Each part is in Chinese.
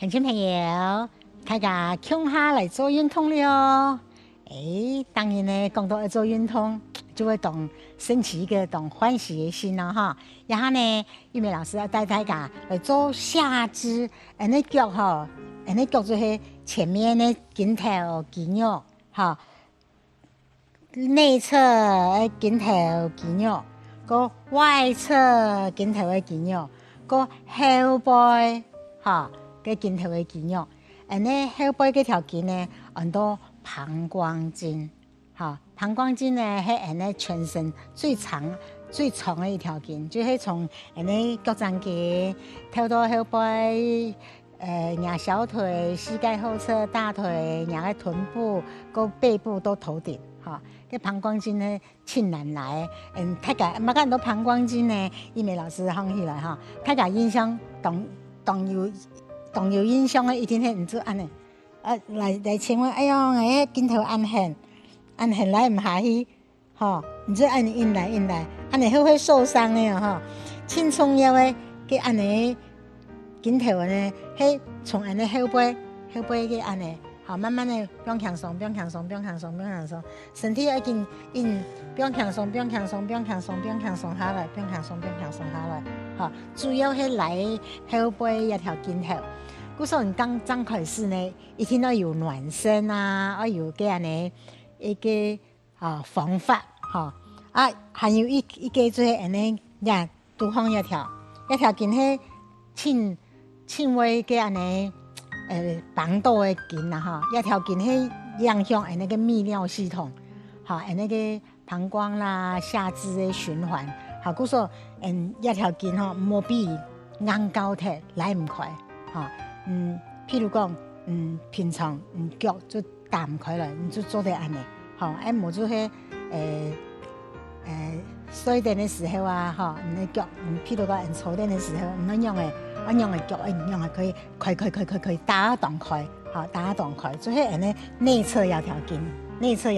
鄉親朋友，大家共下來做運動了。當然呢，講到要做運動，就會動升起一個動歡喜的心咯哈。然後呢，玉美老師要帶大家來做下肢，那腳哈，那腳就是前面的頸頭肌肉哈，內側頸頭肌肉，個外側頸頭的肌肉，個後背哈。個頸頭的肌肉，呢後背這條筋呢，很多膀胱經，哈，膀胱經呢係呢全身最長的一條筋，就是從呢腳掌筋跳到後背，壓小腿、膝蓋後側、大腿、壓個臀部、個背部到頭頂，哈，個膀胱經呢挺難來，大家冇看到膀胱經呢，玉美老師放起來哈，大家印象當有印象的一定係唔做安尼，來請問，哎喲，我頸頭按痕來唔下去，吼，唔做按硬來，安尼會受傷的哦，輕重要的，給安尼頸頭呢，係從安尼後背給安尼，好，慢慢的不用輕鬆，身體要緊硬，不用輕鬆下來，好，主要係來後背一條頸頭。故說你剛開始呢，一定要有暖身啊，要有這樣的一個方法哈還有一個就是安尼呀，多放一條筋係輕微這樣的綁到的筋啊哈，一條筋係影響那個泌尿系統，哈，那個膀胱啦、下肢的循環，好，故說一條筋哈，冇比硬高鐵來唔快哈。譬如講，平常腳就打唔開了，你就做得安尼，好，冇就係睡墊的時候啊，哈，你腳，譬如講坐墊的時候，唔樣嘅腳，樣可以打斷開，好，打斷開，就係安尼內側有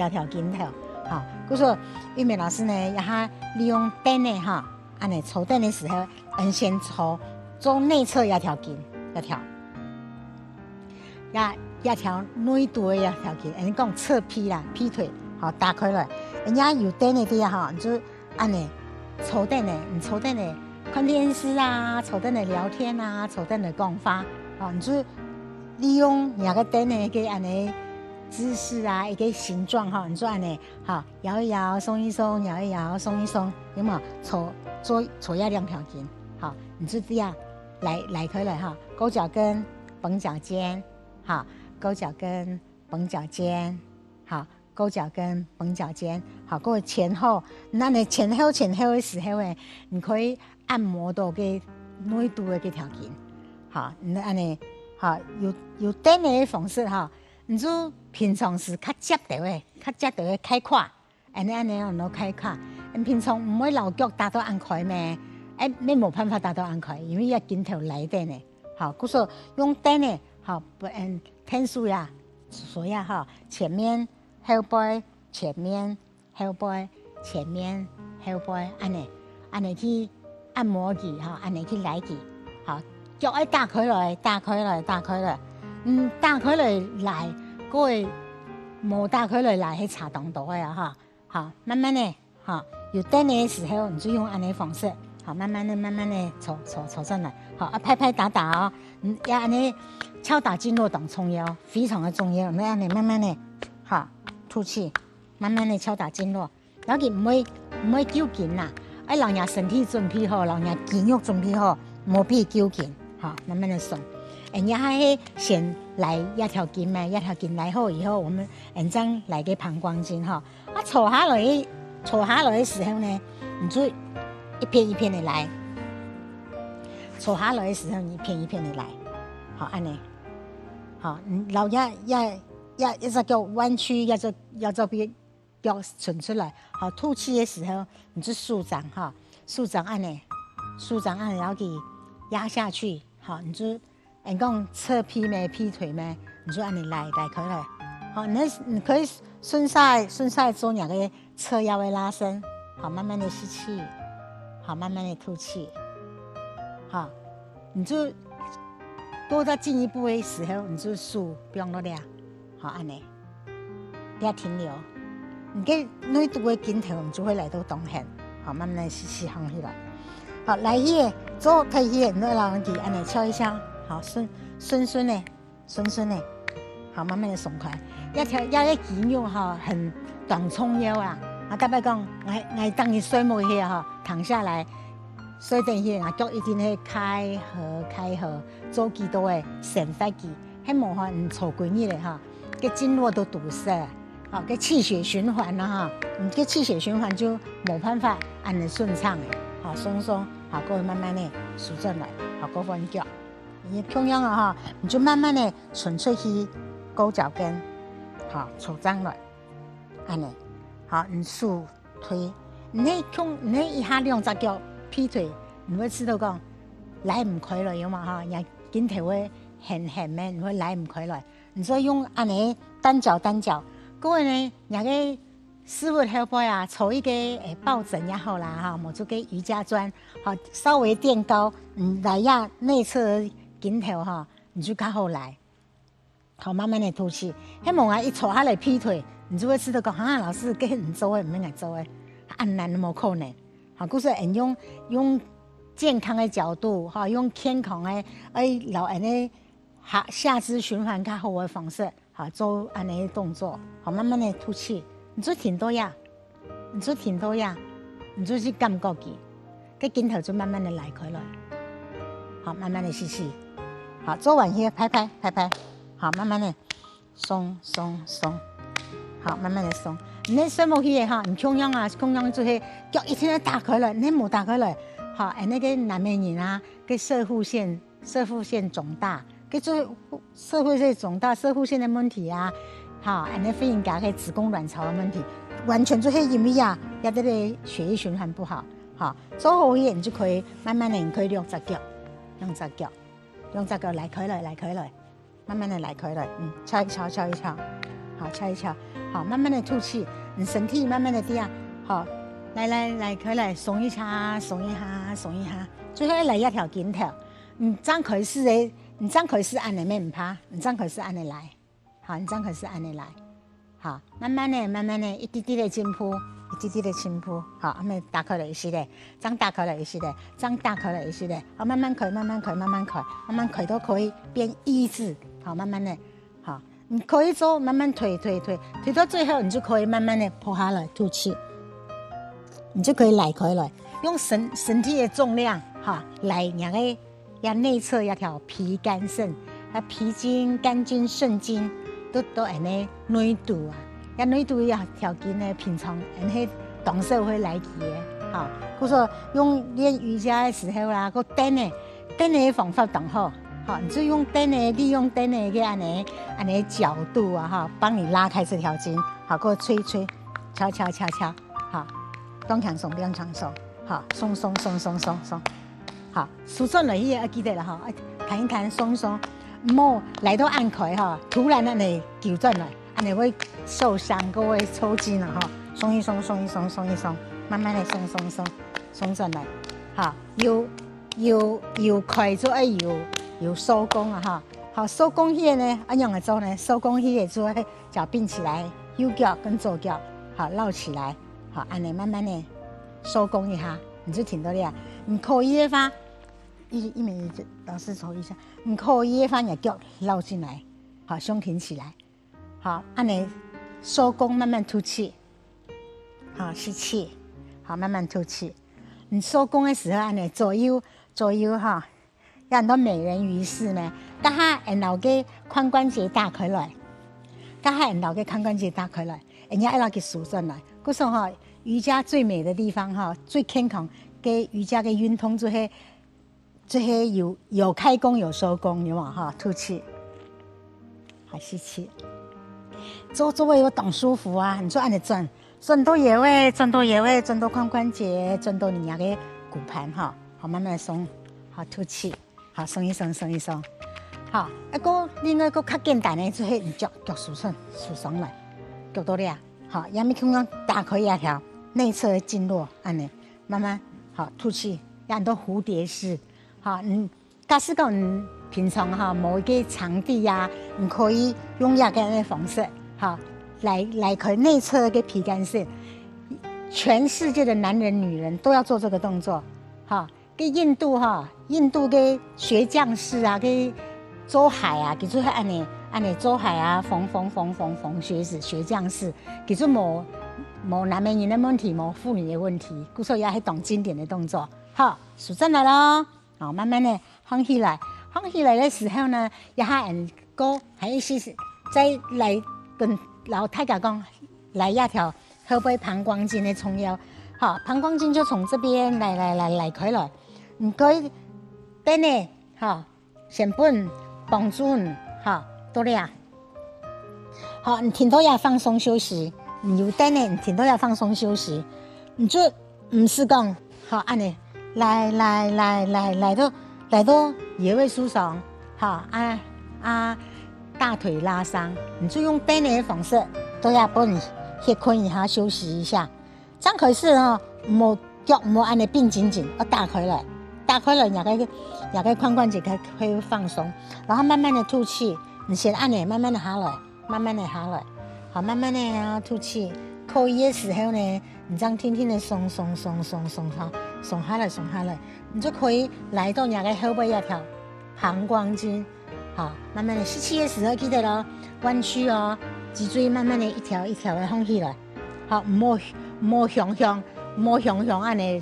條筋頭，好，故說玉美老師呢，也哈利用墊呢，哈，安尼坐墊的時候，先做內側有條筋，一條。一條內度的一條筋，人講側劈啦，劈腿，好打開來。人家有墊的地方哈，你就安尼坐墊的，你坐墊的看電視啊，坐墊的聊天啊，坐墊的講話，好，你就利用兩個墊的一個安尼姿勢啊，一個形狀哈，你就安尼好搖一搖，鬆一鬆，搖一搖，鬆一鬆，有冇？坐一兩條筋，好，你就這樣來開來哈，勾腳跟，繃腳尖。好，勾腳跟，繃腳尖，好，勾腳跟，繃腳尖，好，過前後，那你前後的時候呢，你可以按摩到個內度的這條筋，好，你安尼，好，有墊的方式哈，你就平常時較接到的開胯，安尼我們開胯，你平常唔會老腳打到安開咩？你冇辦法打到安開，因為要頸頭來墊的，好，故說用墊的。好，不天數呀，所以哈，前面後背，前面後背，安尼去按摩佢哈，安尼去來佢，好，腳要打開來，打開來，打開來，各位冇打開來係差動多呀哈，好，慢慢的哈，有墊的時候你就用安尼方式，好，慢慢的坐上來，好，拍拍打打哦，要安尼。敲打經絡等重要，非常的重要。那樣你慢慢的，哈，吐氣，慢慢的敲打經絡。尤其唔會糾緊啦，人家身體準備好，人家肌肉準備好，冇必糾緊，哈，慢慢的鬆。人家係先來一條筋嘛，一條筋來好以後，我們再來個膀胱經哈。坐下來的時候呢，你就一片一片的來。坐下來的時候，你一片一片的來，好，安尼。好，然後一隻腳彎曲，一隻腳伸出來。好，吐氣的時候，你就舒展哈，舒展按呢，然後給壓下去。好，你就講側劈咩，劈腿咩，你就按你來開來。好，你可以順勢做兩個側腰的拉伸。好，慢慢的吸氣，好，慢慢的吐氣。好，你就。過到進一步的時候，你就數不用了，好，安尼，不要停留。你給內度的鏡頭，你就會來到動線，好，慢慢來細放起來。好，來去左推去，你來讓它安尼敲一敲，好，順的，好，慢慢的鬆開。一肌肉哈很短衝腰啊，大概講，我當你睡冇去哈，躺下來。所以等於啊，腳一定係開合，做幾多誒腎發肌，喺無法唔錯滾熱咧哈，個經絡都堵塞，好個氣血循環啦哈，你個氣血循環就冇辦法按得順暢誒，好鬆，好過慢慢的舒展來，好過彎腳，你同樣啊哈，你就慢慢的純粹去勾腳跟，好抽張來，安尼，好你豎推，你一下兩隻腳。劈腿，你會知道講來唔開來，有嘛哈？人鏡頭會很咩，你會來唔開來。你所以用安尼單腳，各位呢，人個師傅後背啊，抽一個抱枕也好啦哈，摸出個瑜伽磚，好稍微墊高，來壓內側鏡頭哈，你就較好來，好慢慢的吐氣。迄門啊一抽下來劈腿，你就會知道講哈，老師給你做誒，唔免來做誒，按難都冇可能。好，故說用健康的角度，哈，用健康的老人的下肢循環較好的方式，好做安尼動作，好慢慢的吐氣，你做挺多呀，你就去感覺佢，個鏡頭就慢慢的來開來，好慢慢的吸氣，好做完去拍，好慢慢的鬆，好慢慢的鬆。你睡冇去哈，你同樣就是腳一天打開了，你冇打開了，好，那個南美人啊，個攝護腺腫大，個做攝護腺腫大，攝護腺的問題啊，好，那婦人家個子宮卵巢的問題，完全就是因為啊，也得個血液循環不好，好，做好嘢你就可以慢慢的，你可以兩隻腳來開來，慢慢的來開來，敲一敲，好，敲一敲。好，慢慢的吐氣，你身體慢慢的低啊，好，來，開來，鬆一下，最後來一條鏡頭，你張開是按你咩唔怕，你張開是按你來，好，好，慢慢的，一滴滴的進步，好，我們打開了一些的，張打開了一些的，好，慢慢開都可以變一字，好，慢慢的，好。你可以做，慢慢推到最後，你就可以慢慢的趴下來吐氣，你就可以來開來，用身體的重量哈來讓個要內側一條脾肝腎，脾經、肝經、腎經都安尼內度啊，要內度要條件呢平常安尼動手會來記的，哈，或者說用練瑜伽的時候啦，個蹬的方法當好。好，你就利用蹬的個安尼角度啊，哈，幫你拉開這條筋，好，給我吹，敲，好，不用搶手，好，鬆，好，舒展來去，記得了哈，彈一彈，鬆，唔好來到按開哈，突然安尼糾正來，安尼會受傷，各位抽筋了哈，鬆一鬆，慢慢的鬆轉來，好，有開就愛有收工啊哈，好，收工去呢，按樣來做呢，收工去做腳並起來，右腳跟左腳好繞起來，好，按你慢慢的收工一下，你就挺到了。你可以的話，一枚老師抽一下，你可以的話，你腳繞進來，好，胸挺起來，好，按你收工慢慢吐氣，好，吸氣，好，慢慢吐氣。你收工的時候，按你左右哈。有很多美人魚式呢，家下人腦嘅髖關節打開來，人家一拉佢舒展來。嗰時候哈，瑜伽最美的地方哈，最健康嘅瑜伽嘅運動就是有開工有收工，有冇哈？吐氣，好吸氣，做位有當舒服啊，你就按你轉到穴位，轉到髖關節，轉到你嘅骨盤哈，好慢慢鬆，好吐氣。好，鬆一鬆，好，另外一個較簡單的就是你腳舒爽來，腳到了，好，也咪看講打開一條內側的經絡，安尼慢慢好吐氣，有很多蝴蝶式，好，假使講平常哈某一個場地呀，你可以用亞干的方式哈來開內側的皮干線。全世界的男人、女人都要做這個動作，哈。跟印度的學將士啊，跟周海啊，其實係按呢周海啊，馮學將士，其實冇男人的問題，冇婦女的問題，故所以係懂經典的動作。好，數正來咯，好，慢慢的放起來，放起來的時候呢，也係人哥還有是再來跟老太家講，來一條後背膀胱經的衝腰，好，膀胱經就從這邊來開來。唔該，等呢，哈，先本幫助你，哈，多啲啊。好，你聽到要放鬆休息，你有等呢，你聽到要放鬆休息，你就唔是講，好，安尼，來到腰位舒爽，哈，大腿拉傷，你就用等呢的方式，都要幫你歇困一下，休息一下。這樣可是哦，冇腳冇安尼並緊緊，要打開來。打開了，兩個髖關節可以放鬆，然後慢慢的吐氣。你先按呢，慢慢的下來，慢慢的下來，好，慢慢的吐氣。可以的時候呢，你這樣輕輕的鬆下來，你就可以來到兩個後背一條膀胱經。好，慢慢的吸氣的時候記得咯，彎曲哦，脊椎慢慢的一條一條的放起來。好，莫向按呢。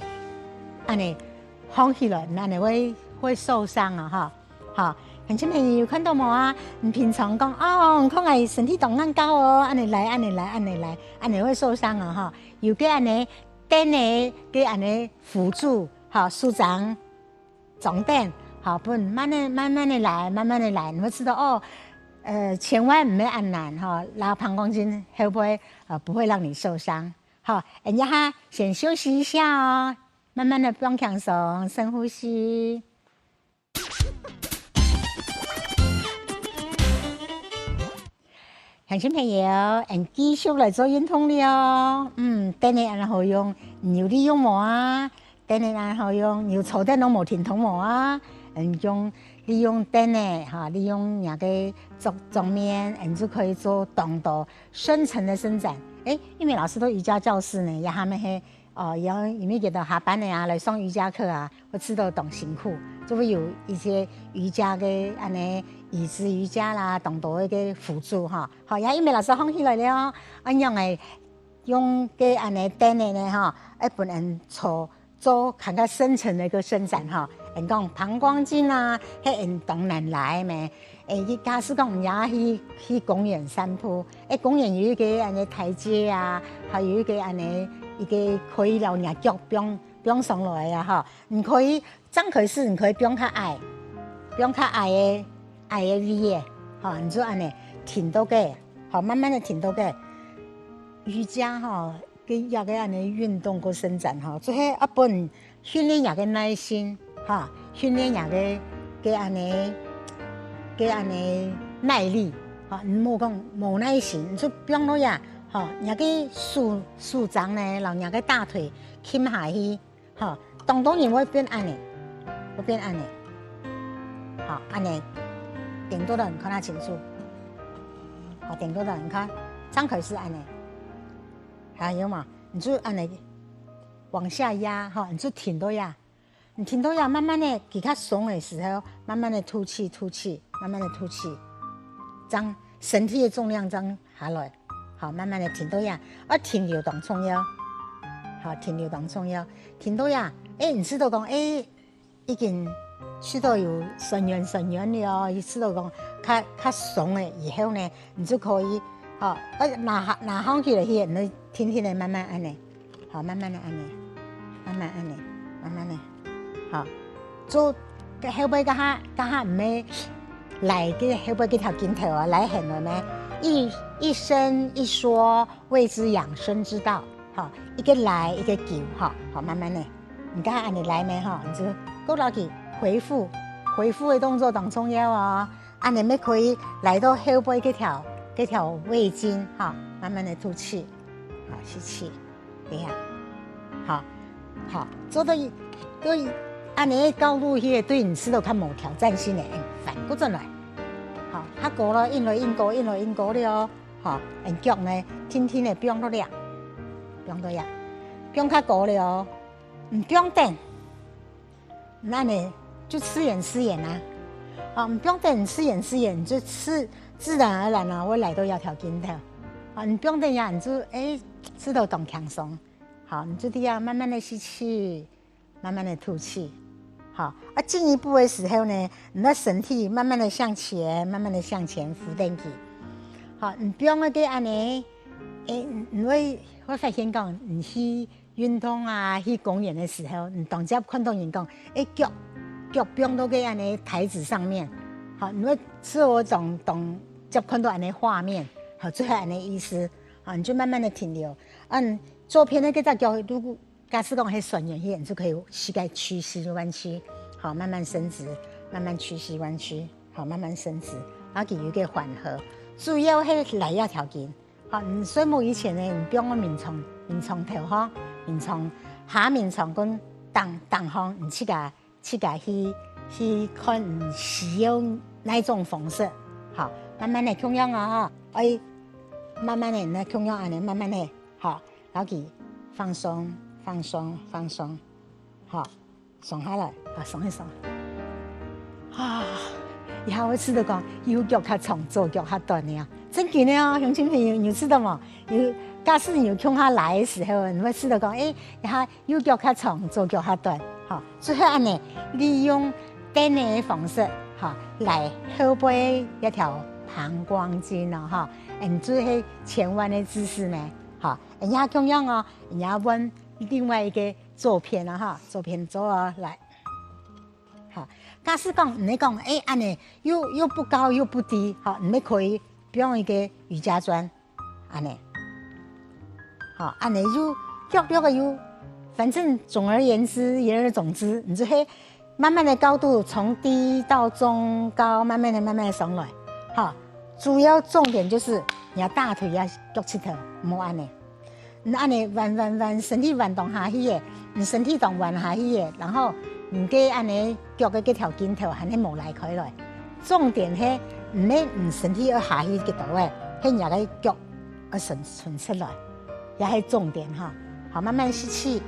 放起來，那你會受傷啊！哈，好，很多朋友有看到冇啊？你平常講哦，可能身體動量高哦，按你來，會受傷啊！哈，有給按你等呢，給按你輔助，好，舒張重點，好，不慢慢的來，你會知道哦，千萬唔要按難哈，拉膀胱經會不會不會讓你受傷？好，人家哈先休息一下哦。慢慢的不用放鬆，深呼吸。鄉親朋友，繼續來做運動了。等你然後用扭力用冇啊？等你然後用扭抽的攏冇停通冇啊？利用等呢哈，利用兩個正面，就可以做動作深層的伸展。因為老師都瑜伽教室呢，也他們係。因為覺得下班了呀，來上瑜伽課啊，我知道懂辛苦，就會有一些瑜伽的安尼椅子瑜伽啦，動作的輔助哈。好，也因為老師放起來了，用個安尼等的呢哈，本人做看較深層的一個伸展哈。人講膀胱經啊，係人當然來咩？假使講也去公園散步，公園有一個安尼台階啊，還有一個安尼。一個可以讓人腳不用上來呀哈，你可以張開始，你可以不用較矮的位哈，你就按呢挺到個，好慢慢的挺到個。瑜伽哈，跟也個按呢運動個伸展哈，做係一本訓練也個耐心哈，訓練也個按呢耐力哈，你莫講冇耐心，你就不用那樣。好，人家舒張呢，讓人家大腿傾下去，好，當然會變安尼，好，安尼，頂多的你看它清楚，好，頂多的你看，張開是安尼，還有嘛，你就安尼往下壓，哈，你就挺到呀，你挺到呀，慢慢的給它鬆的時候，慢慢的吐氣，慢慢的吐氣，將身體的重量將下來。好，慢慢的挺到呀，挺流動重要。好，挺流動重要，挺到呀。你知道講，已經去到有神元了，你知道講，較鬆了以後呢，你就可以，好，拿上去了去，你天天的慢慢按呢，好，慢慢的按呢，慢慢的，好，做後背個下唔係來個後背個條筋頭啊，來很了咩？一伸一縮，謂之養生之道。好，一個來一個救，好，慢慢的，你看按你來沒哈？你就夠牢記回復的動作當重要哦。按你們可以來到後背這條胃經，哈，慢慢的吐氣，好，吸氣，這樣，好，做到對按你的高度些，對你吃都看冇挑戰性的。反過轉來，好，較高了，引落引高，引落引高了，好，腳呢，輕輕的變落來，變落來，變較高了，唔變等，那你就吃演啊，啊，唔變等吃演，你就自然而然啊，會來到要條筋頭，啊，你變等呀，你就吃到動輕鬆，好，你就這樣慢慢的吸氣，慢慢的吐氣。好，進一步的時候呢，你的身體慢慢的向前，慢慢的向前浮登去。好，你不用那個安尼，你會發現講，你去運動啊，去公園的時候，你當接看到人講，腳不用到個安尼台子上面。好，你會是我當接看到安尼畫面，好，最後安尼意思，好，你就慢慢的停留。左邊那個隻腳，如果假使講係旋轉些，你就可以膝蓋屈膝彎曲，好，慢慢伸直，慢慢屈膝彎曲，好，慢慢伸直，然後給予一個緩和。主要係來一條筋，好，你睡夢以前呢，你不用面床頭哈，面床下面床跟當方，你去看你使用哪種方式，好，慢慢的這樣啊哈，慢慢的那這樣啊，你慢慢的，好，然後給放鬆。放鬆，好，鬆下來，啊，鬆一鬆，啊，以後我知道講右腳較長，左腳較短的啊，真嘅呢哦，鄉親朋友，你知道嗎？假使你有空下來的時候，你會知道講，以後右腳較長，左腳較短，好，最後安尼利用等的方式，哈，來後背一條膀胱經啊，哈，做係前彎的姿勢呢，好，人家咁樣哦，人家彎。另外一個左邊啊哈，左邊走啊來，好。假使講你講安尼又不高又不低，好，你們可以用一個瑜伽磚，安尼，好，安尼就腳個又，反正總而言之，言而總之，你就係慢慢的高度從低到中高，慢慢的上來，好。主要重點就是你要大腿要腳趾頭唔好安尼。你安尼彎，身體彎動下去嘅，你身體動彎下去嘅，然後唔記安尼腳嘅幾條筋頭係你冇來開來。重點係唔身體要下去幾度嘅，係人嘅腳要順出來，也係重點哈。好，慢慢吸氣，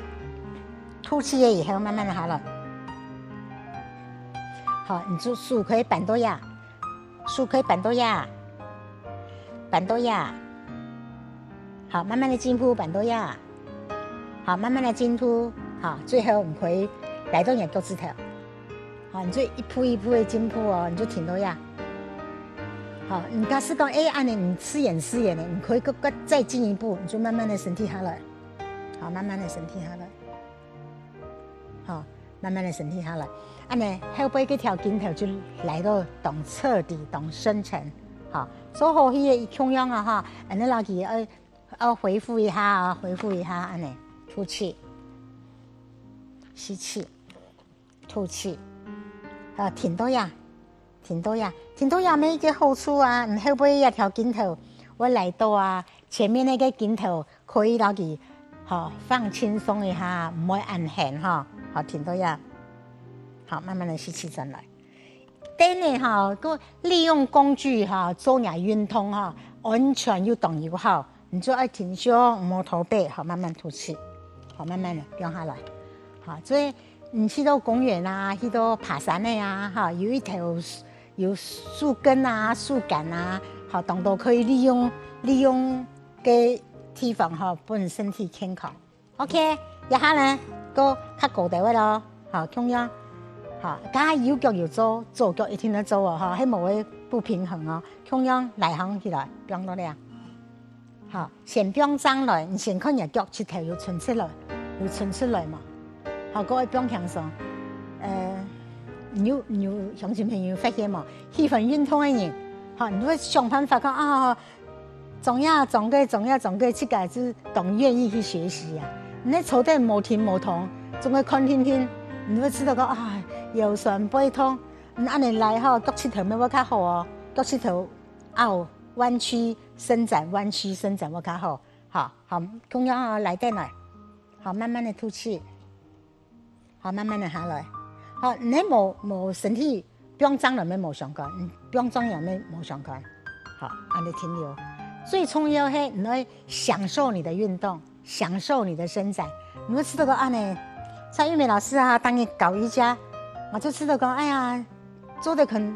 吐氣嘅以後慢慢的下來。好，你就手可以板到呀，板到呀。好，慢慢的進步，板到呀。好，慢慢的進步，好，最後我們可以來到你的腳趾頭。好，你就一步一步的進步哦，你就停到呀。好，你假使講按你吃眼的，你可以再進一步，你就慢慢的身體下來。好，慢慢的身體下來。好，慢慢的身體下來。按你後背這條筋頭就來到當徹底當深層。好，做好些同樣啊哈，你拉起恢復一下啊，恢復一下，安尼吐氣，吸氣，吐氣，停到呀，沒一個好處啊，你後背一條筋頭，我來到啊，前面那個筋頭可以拉起，好放輕鬆一下，唔會按痕哈，好停到呀，好慢慢的吸氣轉來，等你哈，個利用工具哈，做下運動哈，安全又動又好。你就要挺胸，摸頭背，好，慢慢吐氣，好，慢慢的掉下來，好，所以你去到公園啊，去到爬山的呀，哈，有一條有樹根啊、樹幹啊，好，都可以利用嘅地方哈，幫身體健康。OK， 一下呢個較高地位咯，好，同樣，好，加右腳要做，左腳一定要做啊，哈，係冇會不平衡哦，同樣來行起來，變到咧。好，先不用上來，你先看人腳趾頭要伸出來嘛。好，各位不用輕鬆。你有鄉親朋友發現嘛？喜歡運動的人，好，你會想辦法講啊，總要這個，這個是更願意去學習啊。你坐在冇停冇動，總會看聽，你會知道講啊，腰酸背痛。你按你來哈，腳趾頭咪會較好哦，腳趾頭拗。彎曲伸展，彎曲伸展，我看好，好，同樣啊，來電來，好，慢慢的吐氣，好，慢慢的下來，好，你冇身體不用裝了沒冇相干，不用裝也沒冇相干。好，安尼停留。最重要是你要享受你的運動，享受你的伸展。你會吃到個安尼，像玉美老師啊，當你搞瑜伽，我就吃到個哎呀，做的很。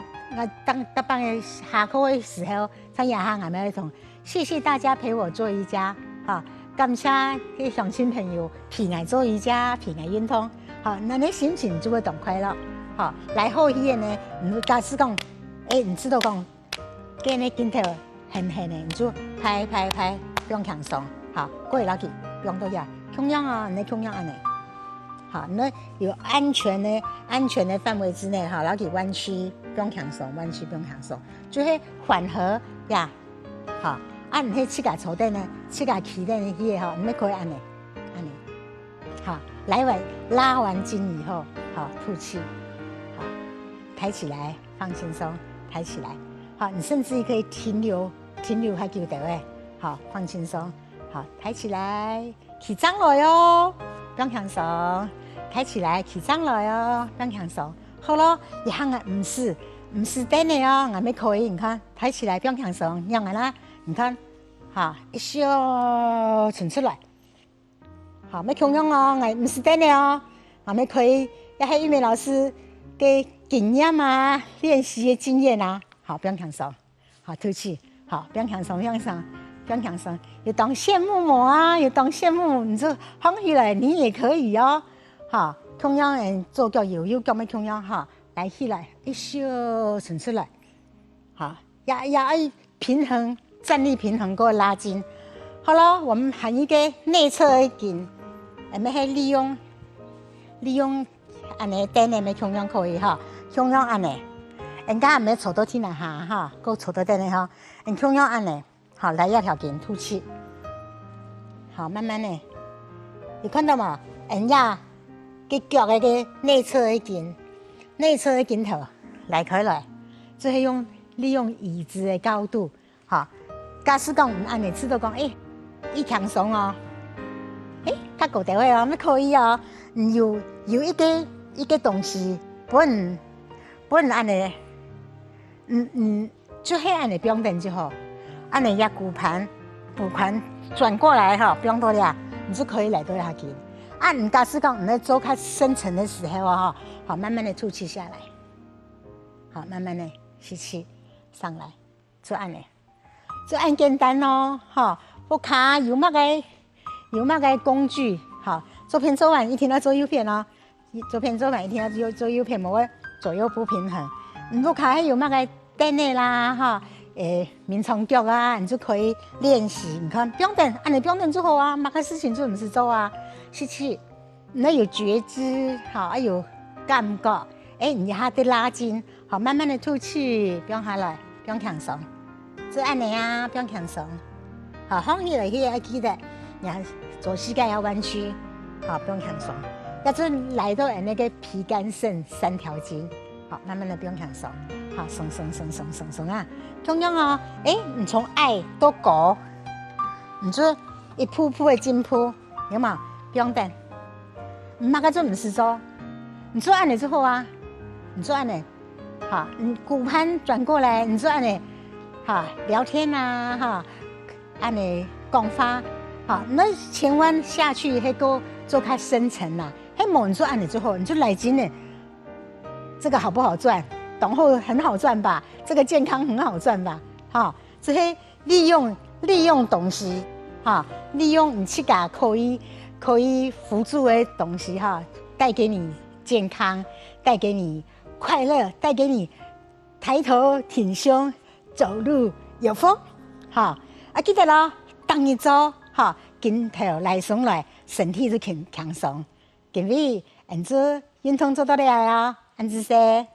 當半夜下課的時候，在夜下俺們同謝謝大家陪我做瑜伽，哈，感謝啲鄉親朋友陪我做瑜伽，陪我運動，好，那你心情就會更快樂，好，來後一夜呢，你假使講，你知道講，給你鏡頭很的，你就拍，不用輕鬆，好，過來去，不用多呀，同樣啊，你同樣安尼。好，那有安全的範圍之內，哈，然後去彎曲，不用輕鬆，彎曲不用輕鬆，就是緩和呀。好，你迄膝蓋坐墊呢，膝蓋起墊的迄個哈，你可以安尼，好，來完拉完筋以後，好，吐氣，好，抬起來，放輕鬆，抬起來，好，你甚至於可以停留還久的位，好，放輕鬆，好，抬起來，起張了喲。不用輕鬆，抬起來，起張了喲，不用輕鬆。好了，一項啊，唔是等的哦，俺們可以，你看，抬起來，不用輕鬆，讓俺啦，你看，哈，一笑存出來，好，沒同樣哦，俺唔是等的哦，俺們可以，也係玉美老師嘅經驗啊，練習嘅經驗啊，好，不用輕鬆，好，吐氣，好，不用輕鬆，不用輕鬆，有當羨慕我啊，有當羨慕，你就放起來，你也可以哦，哈，同樣人做腳有腳沒同樣哈，來起來，一笑伸出來，好，要平衡，站立平衡，給我拉筋，好了，我們還一個內側的筋，我們還利用安尼墊的沒同樣可以哈，同樣安尼，人家沒坐到天來下哈，夠坐到墊的哈，你同樣安尼。好，來壓條筋，吐氣。好，慢慢的，你看到嗎？人家個腳的個內側的筋頭來開來，就是利用椅子的高度。好，假使講按你知道講，一輕鬆哦，他搞得會哦，那可以哦。有一個東西，不能按你，就是按你不用等就好。按你壓骨盤轉過來哈，不用多了，你就可以來多下筋。你假使講你在做較深層的時候哈，好，慢慢的吐氣下來，好，慢慢的吸氣上來，做按呢，做按簡單哦，哈，不卡有乜個工具，好，做片做完一天要做右片哦，做片做完一天要做右片，冇個左右不平衡，你不卡有乜個墊的啦，哈。民床腳啊，你就可以練習。你看，不用等，你不用等就好啊，馬個事情做唔是做啊。吸氣，你有覺知，好，有感覺，你還得拉筋，好，慢慢的吐氣，不用下來，不用輕鬆，做按呢啊，不用輕鬆，好，放起來要記得，你看左膝蓋要彎曲，好，不用輕鬆，要就來到那個脾肝腎三條筋，好，慢慢的不用輕鬆。好，鬆啊！同樣哦，你從愛到狗，你就一鋪鋪的筋鋪，有冇？不用等，你那個就唔是做，你做按呢之後啊，你做按呢，好，你骨盤轉過來，你做按呢，好，聊天啊，哈，按呢講話，好，那前彎下去，還夠做開深層啦，還冇你做按呢之後，你就來筋呢，這個好不好賺？然後很好賺吧，這個健康很好賺吧，哈，這些利用東西，哈，利用你膝蓋可以輔助的東西，哈，帶給你健康，帶給你快樂，帶給你抬頭挺胸，走路有風，哈，記得咯，當一做，哈，筋頭來鬆來，身體就輕鬆，各位，做運動做到了呀，安子噻。